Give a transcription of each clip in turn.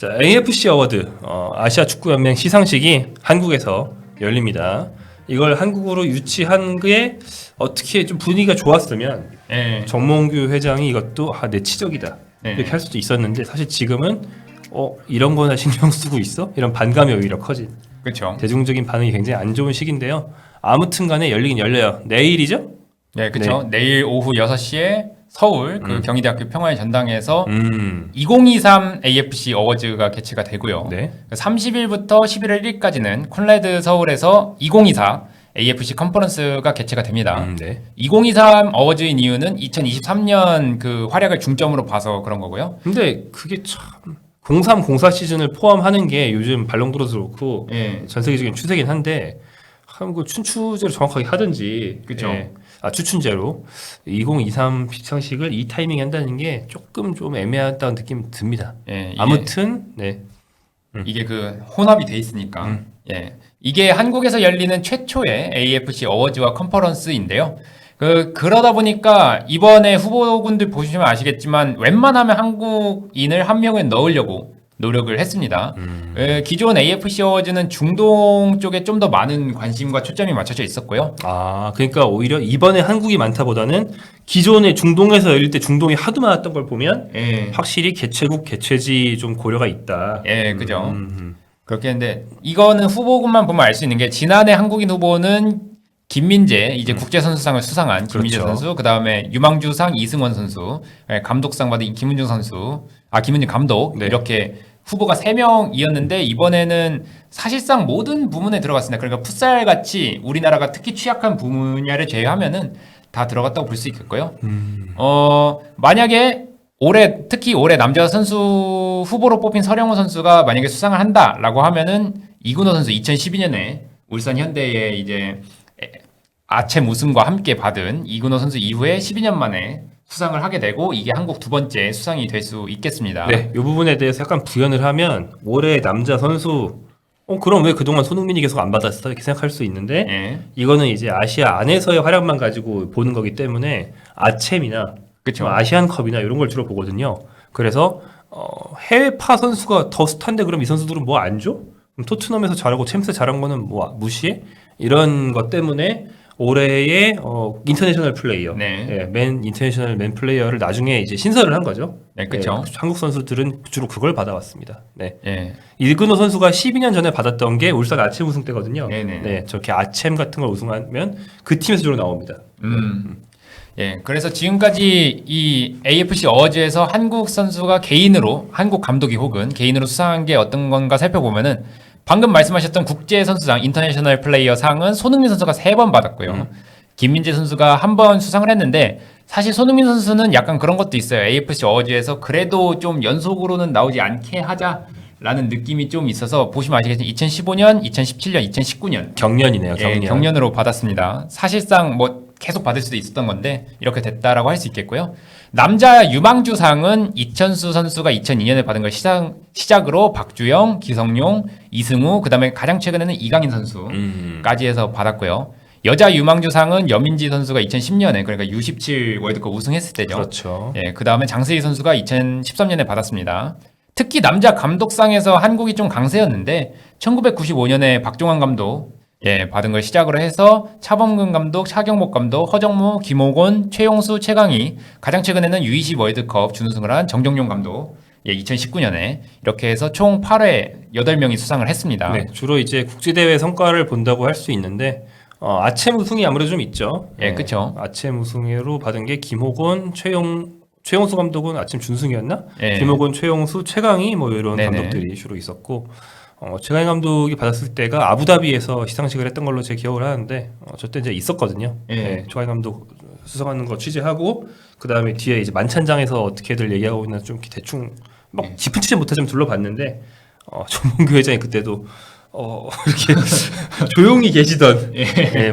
자, AFC 어워드 아시아 축구 연맹 시상식이 한국에서 열립니다. 이걸 한국으로 유치한 게 어떻게 좀 분위기가 좋았으면 예. 정몽규 회장이 이것도 내 치적이다 이렇게 할 수도 있었는데 사실 지금은 이런 거나 신경 쓰고 있어? 이런 반감이 오히려 커진 그렇죠. 대중적인 반응이 굉장히 안 좋은 시기인데요. 아무튼간에 열리긴 열려요. 내일이죠? 네, 그렇죠. 내일 오후 6시에 서울 경희대학교 평화의 전당에서 2023 AFC 어워즈가 개최가 되고요. 네. 30일부터 11월 1일까지는 콘레드 서울에서 2024 AFC 컨퍼런스가 개최가 됩니다. 네. 2023 어워즈인 이유는 2023년 그 활약을 중점으로 봐서 그런 거고요. 근데 그게 참 03, 04 시즌을 포함하는 게 요즘 발롱도르도 그렇고 예. 전 세계적인 추세긴 한데 한국 춘추제로 정확하게 하든지 그쵸. 추춘제로 2023 시상식을 이 타이밍에 한다는 게 조금 좀 애매하다는 느낌이 듭니다. 예, 아무튼 네. 이게 그 혼합이 돼 있으니까. 예. 이게 한국에서 열리는 최초의 AFC 어워즈와 컨퍼런스인데요. 그러다 보니까 이번에 후보군들 보시면 아시겠지만 웬만하면 한국인을 한 명을 넣으려고 노력을 했습니다. 기존 AFC 어워즈는 중동 쪽에 좀 더 많은 관심과 초점이 맞춰져 있었고요. 그러니까 오히려 이번에 한국이 많다보다는 기존에 중동에서 열릴 때 중동이 하도 많았던 걸 보면 확실히 개최국 개최지 좀 고려가 있다. 예, 그죠. 그렇게 했는데 이거는 후보군만 보면 알 수 있는 게 지난해 한국인 후보는 김민재 이제 국제선수상을 수상한 김민재 그렇죠. 선수, 그 다음에 유망주상 이승원 선수, 감독상 받은 김은중 선수, 김은중 감독 네. 이렇게 후보가 3명이었는데 이번에는 사실상 모든 부문에 들어갔습니다. 그러니까 풋살 같이 우리나라가 특히 취약한 분야를 제외하면은 다 들어갔다고 볼 수 있겠고요. 만약에 특히 올해 남자 선수 후보로 뽑힌 서령호 선수가 만약에 수상을 한다라고 하면은 이근호 선수 2012년에 울산 현대에 이제 아챔 우승과 함께 받은 이근호 선수 이후에 12년 만에 수상을 하게 되고 이게 한국 두 번째 수상이 될 수 있겠습니다. 네, 이 부분에 대해서 약간 부연을 하면 올해 남자 선수 그럼 왜 그동안 손흥민이 계속 안 받았어? 이렇게 생각할 수 있는데 예. 이거는 이제 아시아 안에서의 활약만 가지고 보는 거기 때문에 아챔이나 그쵸. 아시안컵이나 이런 걸 주로 보거든요. 그래서 해외파 선수가 더 스타인데 그럼 이 선수들은 뭐 안 줘? 그럼 토트넘에서 잘하고 챔스 잘한 거는 뭐 무시해? 이런 것 때문에 올해의 인터내셔널 플레이어, 네. 맨 인터내셔널 맨 플레이어를 나중에 이제 신설을 한 거죠. 네, 그렇죠. 한국 선수들은 주로 그걸 받아왔습니다. 네. 예. 이근호 선수가 12년 전에 받았던 게 울산 아챔 우승 때거든요. 네네. 네, 저렇게 아챔 같은 걸 우승하면 그 팀에서 주로 나옵니다. 예, 그래서 지금까지 이 AFC 어워즈에서 한국 선수가 개인으로 한국 감독이 혹은 개인으로 수상한 게 어떤 건가 살펴보면은 방금 말씀하셨던 국제 선수상 인터내셔널 플레이어 상은 손흥민 선수가 3번 받았고요. 김민재 선수가 1번 수상을 했는데 사실 손흥민 선수는 약간 그런 것도 있어요. AFC 어워즈에서 그래도 좀 연속으로는 나오지 않게 하자라는 느낌이 좀 있어서 보시면 아시겠지만 2015년, 2017년, 2019년 경년이네요. 예, 경년으로 받았습니다. 사실상 뭐 계속 받을 수도 있었던 건데 이렇게 됐다라고 할 수 있겠고요. 남자 유망주상은 이천수 선수가 2002년에 받은 걸 시작으로 박주영, 기성용, 이승우, 그다음에 가장 최근에는 이강인 선수까지 해서 받았고요. 여자 유망주상은 여민지 선수가 2010년에 그러니까 U17 월드컵 우승했을 때죠. 그렇죠. 예, 그다음에 장세희 선수가 2013년에 받았습니다. 특히 남자 감독상에서 한국이 좀 강세였는데 1995년에 박종환 감독 받은 걸 시작으로 해서 차범근 감독, 차경목 감독, 허정무, 김호곤, 최용수, 최강희, 가장 최근에는 U20 월드컵 준우승을 한 정정용 감독 2019년에 이렇게 해서 총 8회 8명이 수상을 했습니다. 네, 주로 이제 국제대회 성과를 본다고 할 수 있는데 아챔 우승이 아무래도 좀 있죠. 예, 그렇죠. 아챔 우승으로 받은 게 김호곤, 최용수 감독은 아침 준승이었나? 예. 김호곤, 최용수, 최강희 뭐 이런 네네. 감독들이 주로 있었고 최강희 감독이 받았을 때가 아부다비에서 시상식을 했던 걸로 제 기억을 하는데 저 때 이제 있었거든요. 예. 네, 최강희 감독 수상하는 거 취재하고 그 다음에 뒤에 이제 만찬장에서 어떻게들 얘기하고 있나 좀 대충 막 짚은 치지 못해 좀 둘러봤는데 정몽규 회장이 그때도 이렇게 조용히 계시던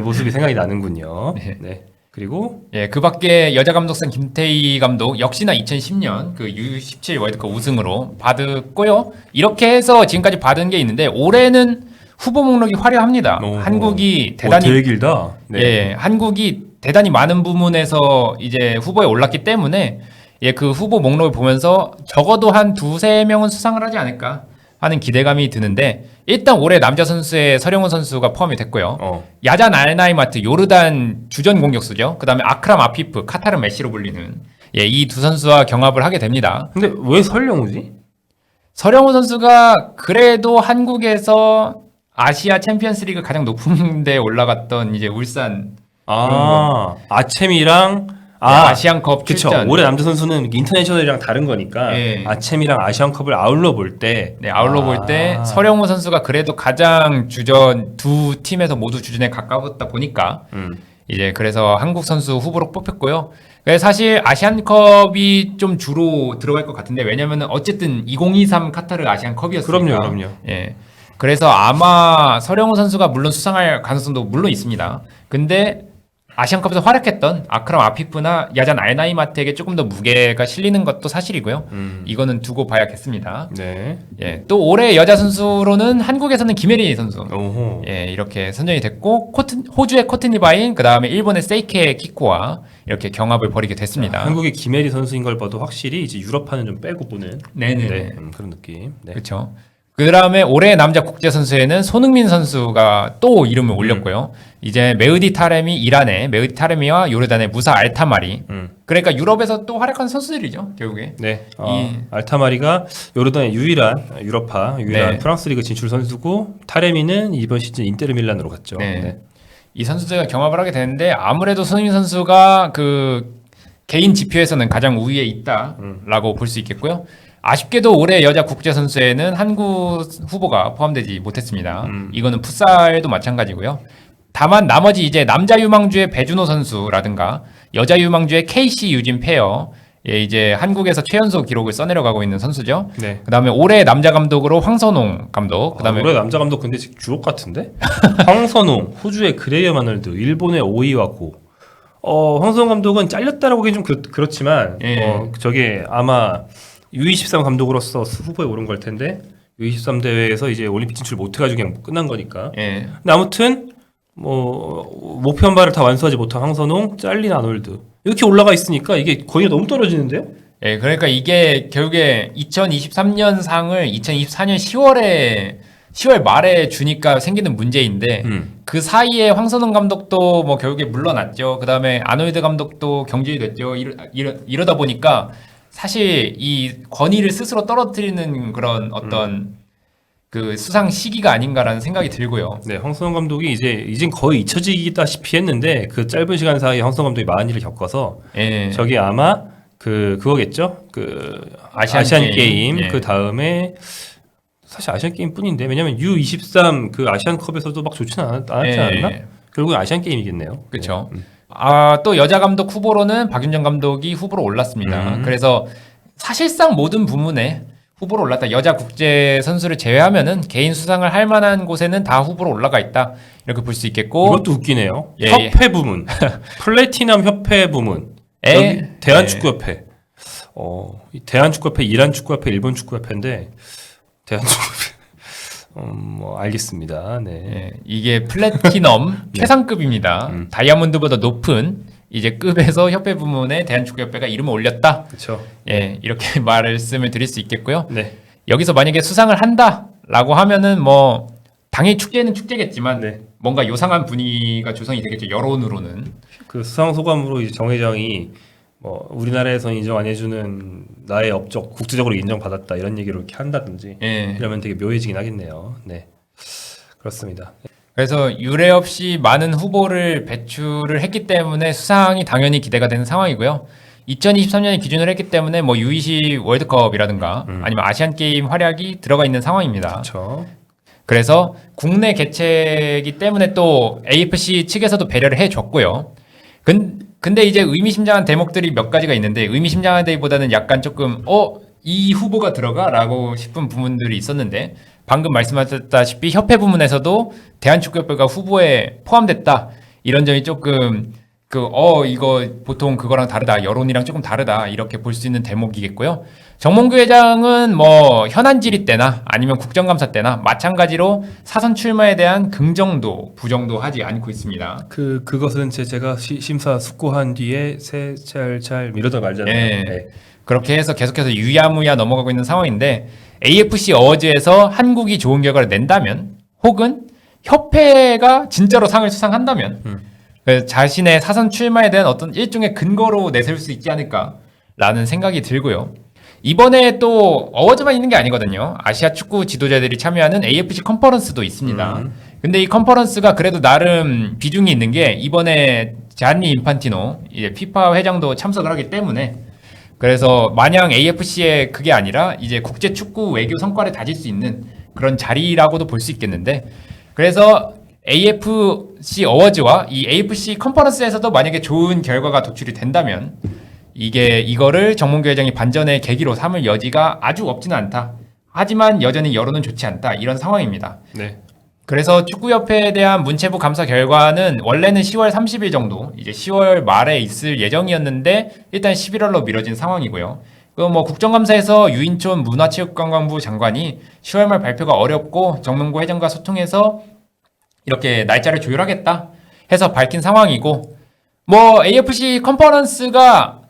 모습이 생각이 나는군요. 네. 그리고 그 밖에 여자 감독상 김태희 감독 역시나 2010년 그 U17 월드컵 우승으로 받았고요. 이렇게 해서 지금까지 받은 게 있는데 올해는 후보 목록이 화려합니다. 한국이 대단히 되게 길다. 네. 한국이 대단히 많은 부문에서 이제 후보에 올랐기 때문에 예, 그 후보 목록을 보면서 적어도 한 두세 명은 수상을 하지 않을까 하는 기대감이 드는데 일단 올해 남자 선수에 서령훈 선수가 포함이 됐고요. 야잔 알나이마트 요르단 주전 공격수죠. 그다음에 아크람 아피프 카타르 메시로 불리는 예, 이 두 선수와 경합을 하게 됩니다. 근데 왜 설령우지? 서령훈 선수가 그래도 한국에서 아시아 챔피언스리그 가장 높은 데 올라갔던 이제 울산 아챔이랑 아시안컵 그쵸. 출전. 올해 남자 선수는 인터내셔널이랑 다른 거니까 예. 아챔이랑 아시안컵을 아울러 볼 때 네, 아울러 볼 때 서령훈 선수가 그래도 가장 주전 두 팀에서 모두 주전에 가까웠다 보니까 이제 그래서 한국 선수 후보로 뽑혔고요. 그래서 사실 아시안컵이 좀 주로 들어갈 것 같은데 왜냐면은 어쨌든 2023 카타르 아시안컵이었으니까. 그럼요. 예. 그래서 아마 서령훈 선수가 물론 수상할 가능성도 물론 있습니다. 근데 아시안컵에서 활약했던 아크람 아피프나 야잔 알나이마트에게 조금 더 무게가 실리는 것도 사실이고요. 이거는 두고 봐야겠습니다. 네. 예, 또 올해 여자 선수로는 한국에서는 김혜린 선수. 오호. 예, 이렇게 선정이 됐고 호주의 코트니 바인, 그다음에 일본의 세이케 키코와 이렇게 경합을 벌이게 됐습니다. 한국의 김혜리 선수인 걸 봐도 확실히 이제 유럽파는 좀 빼고 보는 네네. 그런 느낌. 네. 그렇죠. 그다음에 올해 남자 국제 선수에는 손흥민 선수가 또 이름을 올렸고요. 이제 메흐디 타레미 이란의 메흐디 타레미와 요르단의 무사 알타마리. 그러니까 유럽에서 또 활약한 선수들이죠, 결국에. 네. 알타마리가 요르단의 유일한 유럽파, 유일한 네. 프랑스 리그 진출 선수고 타레미는 이번 시즌 인테르 밀란으로 갔죠. 네. 이 선수들과 경합을 하게 되는데 아무래도 손흥민 선수가 그 개인 지표에서는 가장 우위에 있다라고 볼 수 있겠고요. 아쉽게도 올해 여자 국제 선수에는 한국 후보가 포함되지 못했습니다. 이거는 풋살도 마찬가지고요. 다만 나머지 이제 남자 유망주의 배준호 선수라든가 여자 유망주의 KC 유진 페어, 예, 이제 한국에서 최연소 기록을 써내려가고 있는 선수죠. 네. 그다음에 올해 남자 감독으로 황선홍 감독. 그다음에 올해 남자 감독 근데 지금 주옥 같은데? 황선홍, 호주의 그레이엄 아놀드, 일본의 오이와고. 황선홍 감독은 잘렸다라고 하긴 좀 그렇지만 예. 저게 아마 U23 감독으로서 후보에 오른 걸 텐데 U23 대회에서 이제 올림픽 진출 못 해가지고 그냥 끝난 거니까. 예. 근데 아무튼 뭐 목표 한 발을 다 완수하지 못한 황선홍, 잘린 아놀드 이렇게 올라가 있으니까 이게 거의 너무 떨어지는데요? 예, 그러니까 이게 결국에 2023년 상을 2024년 10월 말에 주니까 생기는 문제인데 그 사이에 황선홍 감독도 뭐 결국에 물러났죠. 그다음에 아놀드 감독도 경질이 됐죠. 이러다 보니까 사실 이 권위를 스스로 떨어뜨리는 그런 어떤 그 수상 시기가 아닌가라는 생각이 들고요. 네, 황선홍 감독이 이젠 거의 잊혀지다시피 했는데 그 짧은 시간 사이에 황선홍 감독이 많은 일을 겪어서 예. 저게 아마 그거겠죠. 그 아시안 게임 예. 그 다음에 사실 아시안 게임뿐인데 왜냐면 U23 그 아시안컵에서도 막 좋지는 않았지 예. 않았나? 결국 아시안 게임이겠네요. 그렇죠. 또 여자 감독 후보로는 박윤정 감독이 후보로 올랐습니다. 그래서 사실상 모든 부문에 후보로 올랐다. 여자 국제 선수를 제외하면은 개인 수상을 할 만한 곳에는 다 후보로 올라가 있다. 이렇게 볼 수 있겠고. 이것도 웃기네요. 예, 협회 부문, 플래티넘 협회 부문, 여기 대한축구협회. 이 대한축구협회, 이란축구협회, 일본축구협회인데 대한축구협회. 뭐 알겠습니다. 네. 예, 이게 플래티넘 최상급입니다. 다이아몬드보다 높은 이제 급에서 협회 부문에 대한축구협회가 이름을 올렸다. 그렇죠. 예, 이렇게 말씀을 드릴 수 있겠고요. 네. 여기서 만약에 수상을 한다라고 하면은 뭐 당연히 축제는 축제겠지만 네. 뭔가 요상한 분위기가 조성이 되겠죠. 여론으로는. 그 수상 소감으로 이제 정 회장이 뭐 우리나라에서 인정 안 해주는 나의 업적 국제적으로 인정받았다 이런 얘기를 이렇게 한다든지 예. 이러면 되게 묘해지긴 하겠네요. 네, 그렇습니다. 그래서 유례 없이 많은 후보를 배출을 했기 때문에 수상이 당연히 기대가 되는 상황이고요. 2023년에 기준을 했기 때문에 뭐 U20 월드컵이라든가 아니면 아시안 게임 활약이 들어가 있는 상황입니다. 그렇죠. 그래서 국내 개최이기 때문에 또 AFC 측에서도 배려를 해줬고요. 근데 이제 의미심장한 대목들이 몇 가지가 있는데 의미심장한 데보다는 약간 조금 이 후보가 들어가라고 싶은 부분들이 있었는데 방금 말씀하셨다시피 협회 부문에서도 대한축구협회가 후보에 포함됐다 이런 점이 조금 이거 보통 그거랑 다르다, 여론이랑 조금 다르다 이렇게 볼 수 있는 대목이겠고요. 정몽규 회장은 뭐 현안 질의 때나 아니면 국정감사 때나 마찬가지로 사선 출마에 대한 긍정도 부정도 하지 않고 있습니다. 그것은 제가 심사 숙고한 뒤에 잘 미루다 말잖아요. 예. 네. 그렇게 해서 계속해서 유야무야 넘어가고 있는 상황인데 AFC 어워즈에서 한국이 좋은 결과를 낸다면 혹은 협회가 진짜로 상을 수상한다면 그래서 자신의 사선 출마에 대한 어떤 일종의 근거로 내세울 수 있지 않을까라는 생각이 들고요. 이번에 또 어워즈만 있는 게 아니거든요. 아시아 축구 지도자들이 참여하는 AFC 컨퍼런스도 있습니다. 근데 이 컨퍼런스가 그래도 나름 비중이 있는 게 이번에 자니 인판티노 이제 피파 회장도 참석을 하기 때문에 그래서 마냥 AFC의 그게 아니라 이제 국제 축구 외교 성과를 다질 수 있는 그런 자리라고도 볼 수 있겠는데 그래서 AFC 어워즈와 이 AFC 컨퍼런스에서도 만약에 좋은 결과가 도출이 된다면 이거를 정몽규 회장이 반전의 계기로 삼을 여지가 아주 없지는 않다. 하지만 여전히 여론은 좋지 않다. 이런 상황입니다. 네. 그래서 축구협회에 대한 문체부 감사 결과는 원래는 10월 30일 정도, 이제 10월 말에 있을 예정이었는데 일단 11월로 미뤄진 상황이고요. 뭐 국정감사에서 유인촌 문화체육관광부 장관이 10월 말 발표가 어렵고 정몽규 회장과 소통해서 이렇게 날짜를 조율하겠다 해서 밝힌 상황이고 뭐 AFC 컨퍼런스가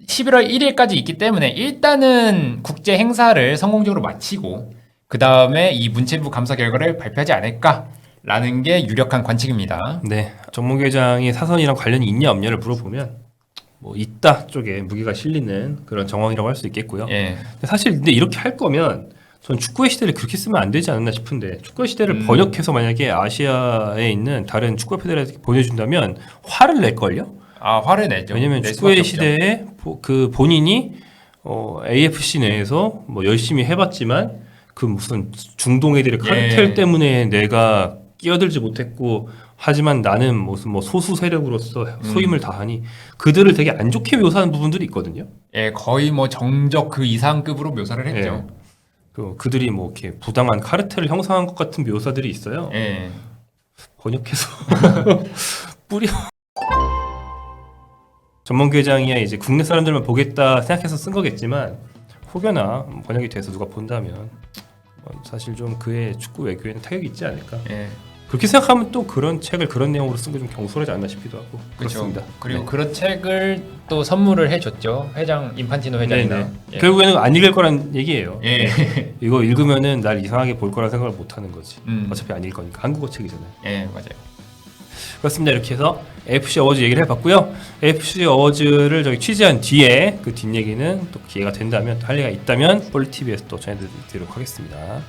11월 1일까지 있기 때문에 일단은 국제 행사를 성공적으로 마치고 그 다음에 이 문체부 감사 결과를 발표하지 않을까라는 게 유력한 관측입니다. 네. 정몽규 회장이 사선이랑 관련이 있냐 없냐를 물어보면 뭐 있다 쪽에 무게가 실리는 그런 정황이라고 할 수 있겠고요. 예. 근데 이렇게 할 거면 전 축구의 시대를 그렇게 쓰면 안 되지 않나 싶은데 축구의 시대를 번역해서 만약에 아시아에 있는 다른 축구협회들에게 보내준다면 화를 낼걸요? 아, 화를 내죠. 왜냐면 낼 축구의 수밖에 없죠. 시대에 그 본인이 AFC 내에서 뭐 열심히 해봤지만 그 무슨 중동 애들의 카르텔 예. 때문에 내가 끼어들지 못했고 하지만 나는 무슨 뭐 소수 세력으로서 소임을 다하니 그들을 되게 안 좋게 묘사하는 부분들이 있거든요. 예, 거의 뭐 정적 그 이상급으로 묘사를 했죠. 그들이 뭐 이렇게 부당한 카르텔을 형성한 것 같은 묘사들이 있어요. 예. 번역해서 뿌려. 전문규 회장이야 이제 국내 사람들만 보겠다 생각해서 쓴 거겠지만 혹여나 번역이 돼서 누가 본다면 사실 좀 그의 축구 외교에는 타격이 있지 않을까. 예. 그렇게 생각하면 또 그런 책을 그런 내용으로 쓴 게 좀 경솔하지 않나 싶기도 하고. 그렇죠. 그렇습니다. 그리고 네. 그런 책을 또 선물을 해줬죠. 회장 인판티노 회장이나. 네네. 예. 결국에는 안 읽을 거란 얘기예요. 예. 이거 읽으면은 날 이상하게 볼 거란 생각을 못 하는 거지. 음. 어차피 안 읽을 거니까 한국어 책이잖아요. 예, 맞아요. 그렇습니다. 이렇게 해서 AFC 어워즈 얘기를 해봤고요. AFC 어워즈를 저희 취재한 뒤에 그 뒷얘기는 또 기회가 된다면 또 할 얘기가 있다면 폴리TV에서 또 전해드리도록 하겠습니다.